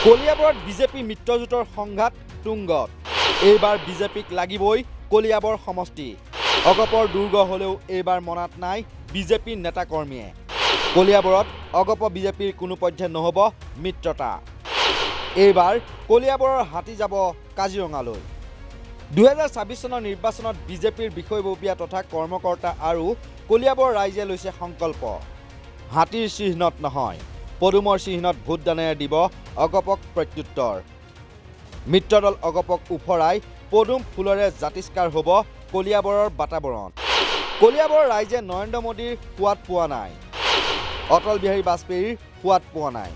কলিয়াবৰত বিজেপি মিত্ৰজোঁটৰ সংঘাত তুংগত। এইবাৰ বিজেপিক লাগিবই কলিয়াবৰ সমষ্টি। অগপৰ দুৰ্গ হ'লেও এইবাৰ মনাত নাই বিজেপি নেতাকৰ্মীয়ে। কলিয়াবৰত অগপ বিজেপিৰ কোনো পধ্যে নহ'ব মিত্ৰতা। এইবাৰ কলিয়াবৰৰ হাতী যাব কাজিৰঙালৈ। 2024 চনৰ নিৰ্বাচনত বিজেপিৰ বিষয়ববীয়া তথা কৰ্মকৰ্তা আৰু কলিয়াবৰ ৰাইজে লৈছে সংকল্প। হাতীৰ চিহ্নত নহয়, পদুমৰ চিহ্নত ভোটদানেৰে দিব অগপক প্ৰত্যুত্তৰ। মিত্ৰদল অগপক উফৰাই পদুম ফুলৰে জাতিষ্কাৰ হ'ব কলিয়াবৰৰ বাতাবৰণ। কলিয়াবৰৰ ৰাইজে নৰেন্দ্ৰ মোদীৰ সোৱাদ পোৱা নাই, অটল বিহাৰী বাজপেয়ীৰ সোৱাদ পোৱা নাই,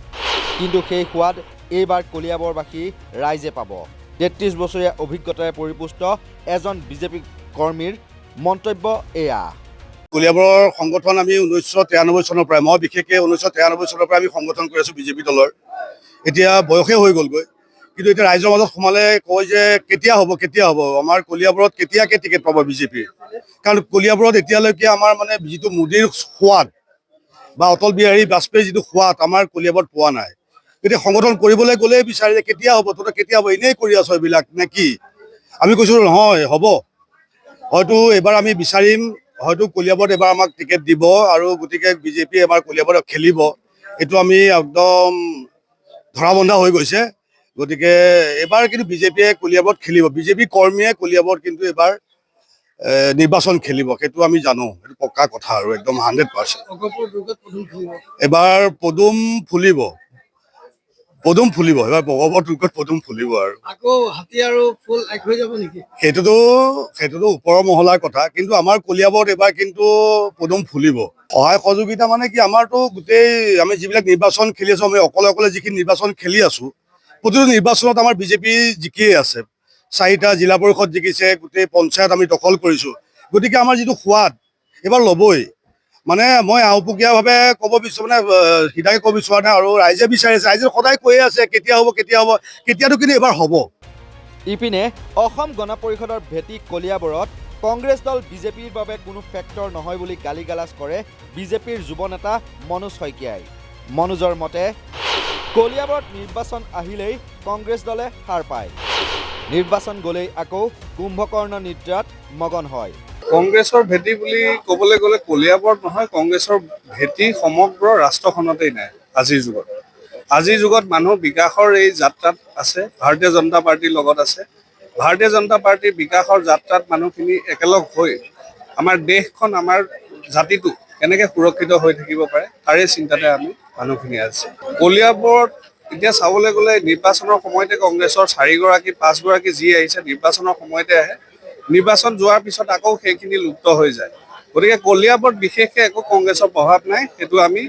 কিন্তু সেই সোৱাদ এইবাৰ কলিয়াবৰবাসী ৰাইজে পাব। 33 বছৰীয়া অভিজ্ঞতাৰে পৰিপুষ্ট এজন বিজেপি কৰ্মীৰ মন্তব্য এয়া। কলিয়াবৰৰ সংগঠন আমি 1993 চনৰ পৰা, মই বিশেষকৈ 1993 চনৰ পৰা আমি সংগঠন কৰি আছোঁ বিজেপি দলৰ। এতিয়া বয়সে হৈ গ'লগৈ, কিন্তু এতিয়া ৰাইজৰ মাজত সোমালে কয় যে কেতিয়া হ'ব আমাৰ কলিয়াবৰত কেতিয়াকৈ টিকেট পাব বিজেপিৰ। কাৰণ কলিয়াবৰত এতিয়ালৈকে আমাৰ মানে যিটো মোদীৰ সোৱাদ বা অটল বিহাৰী বাজপেয়ীৰ যিটো সোৱাদ আমাৰ কলিয়াবৰত পোৱা নাই। গতিকে সংগঠন কৰিবলৈ গ'লেই বিচাৰে যে কেতিয়া হ'ব, কেতিয়া হ'ব, এনেই কৰি আছো এইবিলাক নে কি? আমি কৈছোঁ নহয়, হ'ব, হয়তো এইবাৰ আমি বিচাৰিম, হয়তো কলিয়াবৰত এবাৰ আমাক টিকেট দিব আৰু গতিকে বিজেপি এবাৰ কলিয়াবৰত খেলিব। এইটো আমি একদম ধৰা বন্ধা হৈ গৈছে। গতিকে এবাৰ কিন্তু বিজেপিয়ে কলিয়াবৰত খেলিব, বিজেপি কৰ্মীয়ে কলিয়াবৰত কিন্তু এবাৰ নিৰ্বাচন খেলিব, সেইটো আমি জানো, সেইটো পক্কা কথা আৰু একদম 100%। এবাৰ পদুম ফুলিব, এবাৰ অগপৰ দুৰ্গত পদুম ফুলিব আৰু আকৌ হাতী আৰু ফুল এক হৈ যাব নেকি? সেইটোতো ওপৰৰ মহলাৰ কথা, কিন্তু আমাৰ কলিয়াবৰত এবাৰ কিন্তু পদুম ফুলিব। সহায় সহযোগিতা মানে কি, আমাৰতো গোটেই আমি যিবিলাক নিৰ্বাচন খেলি আছো, আমি অকলে যিখিনি নিৰ্বাচন খেলি আছো, প্ৰতিটো নিৰ্বাচনত আমাৰ বিজেপি জিকিয়ে আছে। 4টা জিলা পৰিষদ জিকিছে, গোটেই পঞ্চায়ত আমি দখল কৰিছো। গতিকে আমাৰ যিটো সোৱাদ এবাৰ ল'বই। মানে মই আওপকীয়াভাৱে ক'ব বিচাৰোঁ, মানে সিধাকে ক'ব বিচৰা নাই, আৰু ৰাইজে বিচাৰিছে, ৰাইজে সদায় কৈয়ে আছে কেতিয়া হ'ব, কেতিয়াতো কিন্তু এবাৰ হ'ব। ইপিনে অসম গণ পৰিষদৰ ভেটি কলিয়াবৰত কংগ্ৰেছ দল বিজেপিৰ বাবে কোনো ফেক্টৰ নহয় বুলি গালিগালাজ কৰে বিজেপিৰ যুৱ নেতা মনোজ শইকীয়াই। মনোজৰ মতে কলিয়াবৰত নিৰ্বাচন আহিলেই কংগ্ৰেছ দলে সাৰ পায়, নিৰ্বাচন গ'লেই আকৌ কুম্ভকৰ্ণ নিদ্ৰাত মগন হয়। কংগ্ৰেছৰ ভেটি বুলি ক'বলৈ গ'লে কলিয়াবৰত নহয়, কংগ্ৰেছৰ ভেটি সমগ্ৰ ৰাষ্ট্ৰখনতেই নাই আজিৰ যুগত মানুহ বিকাশৰ এই যাত্ৰাত আছে, ভাৰতীয় জনতা পাৰ্টীৰ লগত আছে। ভাৰতীয় জনতা পাৰ্টীৰ বিকাশৰ যাত্ৰাত মানুহখিনি একেলগ হৈ আমাৰ দেশখন, আমাৰ জাতিটো কেনেকৈ সুৰক্ষিত হৈ থাকিব পাৰে তাৰে চিন্তাতে আমি মানুহখিনি আছে। কলিয়াবৰত এতিয়া চাবলৈ গ'লে নিৰ্বাচনৰ সময়তে কংগ্ৰেছৰ 4গৰাকী 5গৰাকী যি আহিছে নিৰ্বাচনৰ সময়তে আহে, নিৰ্বাচন যোৱাৰ পিছত আকৌ সেইখিনি লুপ্ত হৈ যায়। গতিকে কলিয়াবৰত বিশেষকৈ একো কংগ্ৰেছৰ প্ৰভাৱ নাই, সেইটো আমি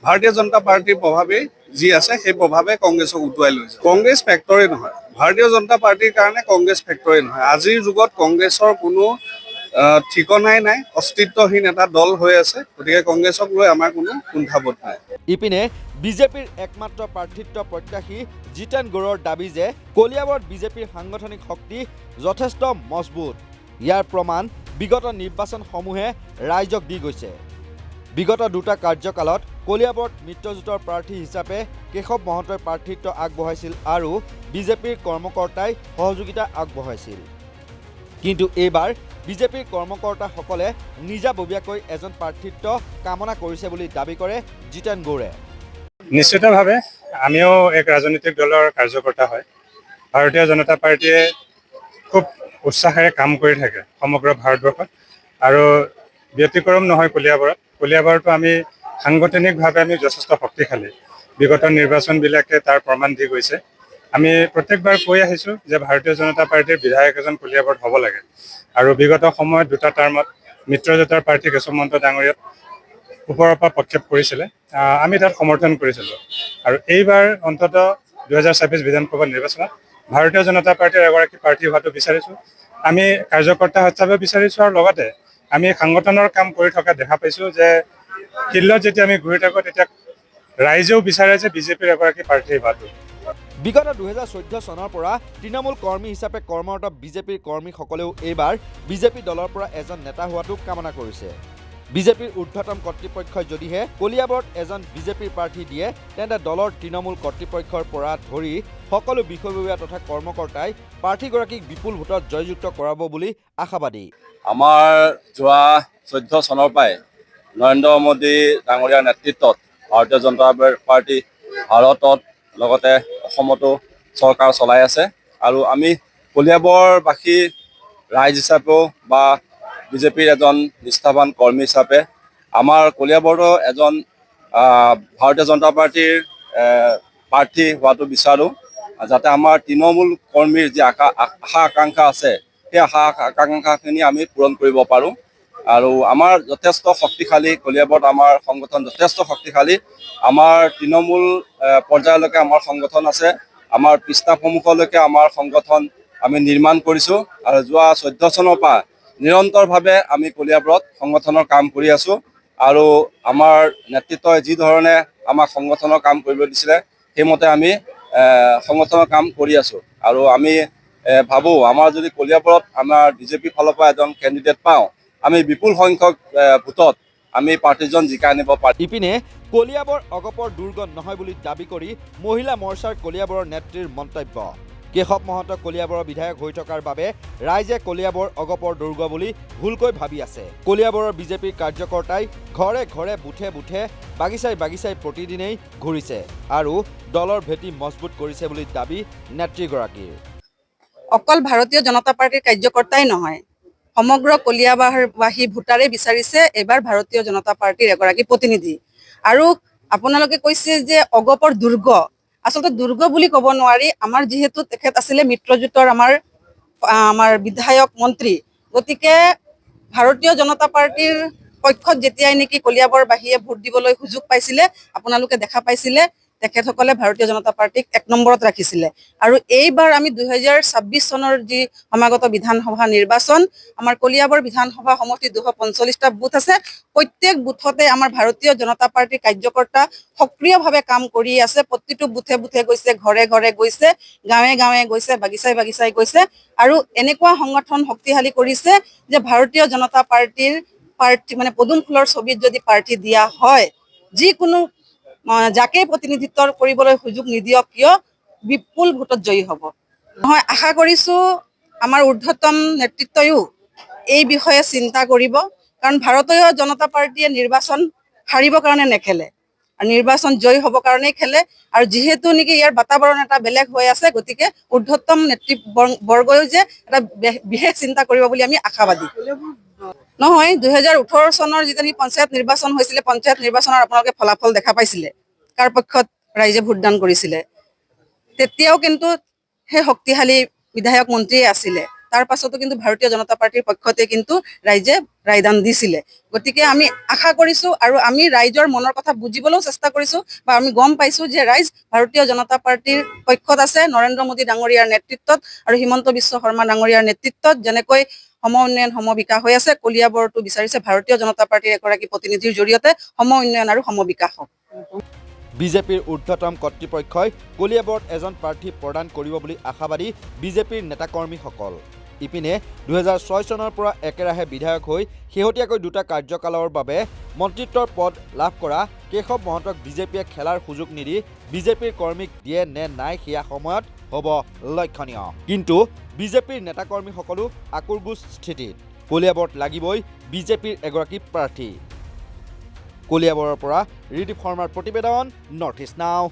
ভাৰতীয় জনতা পাৰ্টীৰ প্ৰভাৱেই যি আছে সেই প্ৰভাৱে কংগ্ৰেছক উটুৱাই লৈছে। কংগ্ৰেছ ফেক্টৰী নহয়, ভাৰতীয় জনতা পাৰ্টীৰ কাৰণে কংগ্ৰেছ ফেক্টৰী নহয়। আজিৰ যুগত কংগ্ৰেছৰ কোনো ঠিকনাই নাই, অস্তিত্বহীন এটা দল হৈ আছে। গতিকে কংগ্ৰেছক লৈ আমাৰ কোনো কুণ্ঠাবোধ নাই। ইপিনে বিজেপিৰ একমাত্ৰ প্ৰাৰ্থিত্ব প্ৰত্যাশী জিতেন গৌড়ৰ দাবী যে কলিয়াবৰত বিজেপিৰ সাংগঠনিক শক্তি যথেষ্ট মজবুত। ইয়াৰ প্ৰমাণ বিগত নিৰ্বাচনসমূহে ৰাইজক দি গৈছে। বিগত 2টা কাৰ্যকালত কলিয়াবৰত মিত্ৰজোঁটৰ প্ৰাৰ্থী হিচাপে কেশৱ মহন্তই প্ৰাৰ্থিত্ব আগবঢ়াইছিল আৰু বিজেপিৰ কৰ্মকৰ্তাই সহযোগিতা আগবঢ়াইছিল। কিন্তু এইবাৰ বিজেপিৰ কৰ্মকৰ্তাসকলে নিজাববীয়াকৈ এজন প্ৰাৰ্থিত্ব কামনা কৰিছে বুলি দাবী কৰে জিতেন গৌড়ে। নিশ্চিতভাৱে আমিও এক ৰাজনৈতিক দলৰ কাৰ্যকৰ্তা হয়। ভাৰতীয় জনতা পাৰ্টীয়ে খুব উৎসাহেৰে কাম কৰি থাকে সমগ্ৰ ভাৰতবৰ্ষত, আৰু ব্যতিক্ৰম নহয় কলিয়াবৰতো আমি সাংগঠনিকভাৱে আমি যথেষ্ট শক্তিশালী। বিগত নিৰ্বাচনবিলাকে তাৰ প্ৰমাণ দি গৈছে। আমি প্ৰত্যেকবাৰ কৈ আহিছোঁ যে ভাৰতীয় জনতা পাৰ্টীৰ বিধায়ক এজন কলিয়াবৰত হ'ব লাগে, আৰু বিগত সময়ত 2টা টাৰ্মত মিত্ৰজোঁটৰ প্ৰাৰ্থী কেশৱ মহন্ত ডাঙৰীয়াত ওপৰৰ পৰা প্ৰক্ষেপ কৰিছিলে, আমি তাত সমৰ্থন কৰিছিলোঁ। আৰু এইবাৰ অন্ততঃ 2024 বিধানসভা নিৰ্বাচনত ভাৰতীয় জনতা পাৰ্টীৰ এগৰাকী প্ৰাৰ্থী হোৱাটো বিচাৰিছোঁ। আমি কাৰ্যকৰ্তা হিচাপে বিচাৰিছোঁ, আৰু লগতে আমি সাংগঠনৰ কাম কৰি থকা দেখা পাইছোঁ যে ফিল্ডত যেতিয়া আমি ঘূৰি থাকোঁ তেতিয়া ৰাইজেও বিচাৰে যে বিজেপিৰ এগৰাকী প্ৰাৰ্থী হোৱাটো। বিগত 2014 চনৰ পৰা তৃণমূল কৰ্মী হিচাপে কৰ্মৰত বিজেপিৰ কৰ্মীসকলেও এইবাৰ বিজেপি দলৰ পৰা এজন নেতা হোৱাটো কামনা কৰিছে। বিজেপিৰ ঊৰ্ধ্বতম কৰ্তৃপক্ষই যদিহে কলিয়াবৰত এজন বিজেপিৰ প্ৰাৰ্থী দিয়ে তেন্তে দলৰ তৃণমূল কৰ্তৃপক্ষৰ পৰা ধৰি সকলো বিষয়ববীয়া তথা কৰ্মকৰ্তাই প্ৰাৰ্থীগৰাকীক বিপুল ভোটত জয়যুক্ত কৰাব বুলি আশাবাদী। আমাৰ যোৱা 14 চনৰ পৰাই নৰেন্দ্ৰ মোদী ডাঙৰীয়াৰ নেতৃত্বত ভাৰতীয় জনতা পাৰ্টি ভাৰতত লগতে অসমতো চৰকাৰ চলাই আছে আৰু আমি কলিয়াবৰবাসী ৰাইজ হিচাপেও বা বিজেপিৰ এজন নিষ্ঠাৱান কৰ্মী হিচাপে আমাৰ কলিয়াবৰৰ এজন ভাৰতীয় জনতা পাৰ্টিৰ প্ৰাৰ্থী হোৱাটো বিচাৰোঁ, যাতে আমাৰ তৃণমূল কৰ্মীৰ যি আশা আকাংক্ষা আছে সেই আশা আকাংক্ষাখিনি আমি পূৰণ কৰিব পাৰোঁ। আৰু আমাৰ যথেষ্ট শক্তিশালী কলিয়াবৰত আমাৰ সংগঠন যথেষ্ট শক্তিশালী। আমাৰ তৃণমূল পৰ্যায়লৈকে আমাৰ সংগঠন আছে, আমাৰ পৃষ্ঠাসমূহলৈকে আমাৰ সংগঠন আমি নিৰ্মাণ কৰিছোঁ আৰু যোৱা 14 চনৰ পৰা নিৰন্তৰভাৱে আমি কলিয়াবৰত সংগঠনৰ কাম কৰি আছোঁ আৰু আমাৰ নেতৃত্বই যি ধৰণে আমাক সংগঠনৰ কাম কৰিব দিছিলে সেইমতে আমি সংগঠনৰ কাম কৰি আছোঁ আৰু আমি ভাবোঁ আমাৰ যদি কলিয়াবৰত আমাৰ বিজেপিৰ ফালৰ পৰা এজন কেণ্ডিডেট পাওঁ আমি বিপুল সংখ্যক ভোটত আমি প্ৰাৰ্থীজন জিকাই আনিব পাৰিম। ইপিনে কলিয়াবৰ অগপৰ দুৰ্গ নহয় বুলি দাবী কৰি মহিলা মৰ্চাৰ কলিয়াবৰৰ নেত্ৰীৰ মন্তব্য। কেশৱ মহন্ত কলিয়াবৰৰ বিধায়ক হৈ থকাৰ বাবে ৰাইজে কলিয়াবৰ অগপৰ দুৰ্গ বুলি ভুলকৈ ভাবি আছে। কলিয়াবৰৰ বিজেপিৰ কাৰ্যকৰ্তাই ঘৰে ঘৰে বুথে বুথে বাগিচাই বাগিচাই প্ৰতিদিনেই ঘূৰিছে আৰু দলৰ ভেটি মজবুত কৰিছে বুলি দাবী নেত্ৰীগৰাকীৰ। অকল ভাৰতীয় জনতা পাৰ্টিৰ কাৰ্যকৰ্তাই নহয়, সমগ্ৰ কলিয়াবাসী ভোটাৰে বিচাৰিছে এইবাৰ ভাৰতীয় জনতা পাৰ্টিৰ এগৰাকী প্ৰতিনিধি। আৰু আপোনালোকে কৈছে যে অগপৰ দুৰ্গ, আচলতে দুৰ্গ বুলি ক'ব নোৱাৰি। আমাৰ যিহেতু তেখেত আছিলে মিত্ৰজোঁটৰ আমাৰ বিধায়ক মন্ত্ৰী, গতিকে ভাৰতীয় জনতা পাৰ্টিৰ পক্ষত যেতিয়াই নেকি কলিয়াবৰবাসীয়ে ভোট দিবলৈ সুযোগ পাইছিলে আপোনালোকে দেখা পাইছিলে তেখেতসকলে ভাৰতীয় জনতা পাৰ্টিক 1 নম্বৰত ৰাখিছিলে। আৰু এইবাৰ আমি 2026 চনৰ যি সমাগত বিধানসভা নিৰ্বাচন, আমাৰ কলিয়াবৰ বিধানসভা সমষ্টিত 245টা বুথ আছে। প্ৰত্যেক বুথতে আমাৰ ভাৰতীয় জনতা পাৰ্টিৰ কাৰ্যকৰ্তা সক্ৰিয়ভাৱে কাম কৰি আছে। প্ৰতিটো বুথে বুথে গৈছে, ঘৰে ঘৰে গৈছে, গাঁৱে গাঁৱে গৈছে, বাগিচাই বাগিচাই গৈছে আৰু এনেকুৱা সংগঠন শক্তিশালী কৰিছে যে ভাৰতীয় জনতা পাৰ্টিৰ মানে পদুম ফুলৰ ছবিত যদি প্ৰাৰ্থী দিয়া হয়, যিকোনো যাকেই প্ৰতিনিধিত্ব কৰিবলৈ সুযোগ নিদিয়ক কিয় বিপুল ভোটত জয়ী হ'ব। নহয়, আশা কৰিছোঁ আমাৰ ঊৰ্ধ্বতম নেতৃত্বয়ো এই বিষয়ে চিন্তা কৰিব, কাৰণ ভাৰতীয় জনতা পাৰ্টিয়ে নিৰ্বাচন হাৰিবৰ কাৰণে নেখেলে আৰু নিৰ্বাচন জয়ী হ'বৰ কাৰণেই খেলে। আৰু যিহেতু নেকি ইয়াৰ বাতাবৰণ এটা বেলেগ হৈ আছে, গতিকে ঊৰ্ধ্বতম নেতৃবৰ্গও যে এটা বিশেষ চিন্তা কৰিব বুলি আমি আশাবাদী। নহয়, 2018 চনৰ যিটো পঞ্চায়ত নিৰ্বাচন হৈছিলে, পঞ্চায়ত নিৰ্বাচনৰ আপোনালোকে ফলাফল দেখা পাইছিলে, কাৰ পক্ষত ৰাইজে ভোটদান কৰিছিলে। তেতিয়াও কিন্তু সেই শক্তিশালী বিধায়ক মন্ত্ৰীয়ে আছিলে, তাৰ পাছতো কিন্তু ভাৰতীয় জনতা পাৰ্টিৰ পক্ষতে কিন্তু ৰাইজে ৰায়দান দিছিলে। গতিকে আমি আশা কৰিছোঁ আৰু আমি ৰাইজৰ মনৰ কথা বুজিবলৈও চেষ্টা কৰিছোঁ বা আমি গম পাইছোঁ যে ৰাইজ ভাৰতীয় জনতা পাৰ্টিৰ পক্ষত আছে। নৰেন্দ্ৰ মোদী ডাঙৰীয়াৰ নেতৃত্বত আৰু হিমন্ত বিশ্ব শৰ্মা ডাঙৰীয়াৰ নেতৃত্বত যেনেকৈ সম উন্নয়ন সম বিকাশ হৈ আছে, কলিয়াবৰতো বিচাৰিছে ভাৰতীয় জনতা পাৰ্টিৰ এগৰাকী প্ৰতিনিধিৰ জৰিয়তে সম উন্নয়ন আৰু সম বিকাশ হওক। বিজেপিৰ ঊৰ্ধ্বতম কৰ্তৃপক্ষই কলিয়াবৰত এজন প্ৰাৰ্থী প্ৰদান কৰিব বুলি আশাবাদী বিজেপিৰ নেতাকৰ্মীসকল। ইপিনে 2006 চনৰ পৰা একেৰাহে বিধায়ক হৈ শেহতীয়াকৈ 2টা কাৰ্যকালৰ বাবে মন্ত্ৰিত্বৰ পদ লাভ কৰা কেশৱ মহন্তক বিজেপিয়ে খেলাৰ সুযোগ নিদি বিজেপিৰ কৰ্মীক দিয়ে নে নাই সেয়া সময়ত হ'ব লক্ষণীয়। কিন্তু বিজেপিৰ নেতাকৰ্মীসকলো আকুৰগোজ স্থিতিত। কলিয়াবৰত লাগিবই বিজেপিৰ এগৰাকী প্ৰাৰ্থী। কলিয়াবৰৰ পৰা ৰিদীপ শৰ্মাৰ প্ৰতিবেদন, নৰ্থ ইষ্ট নাও।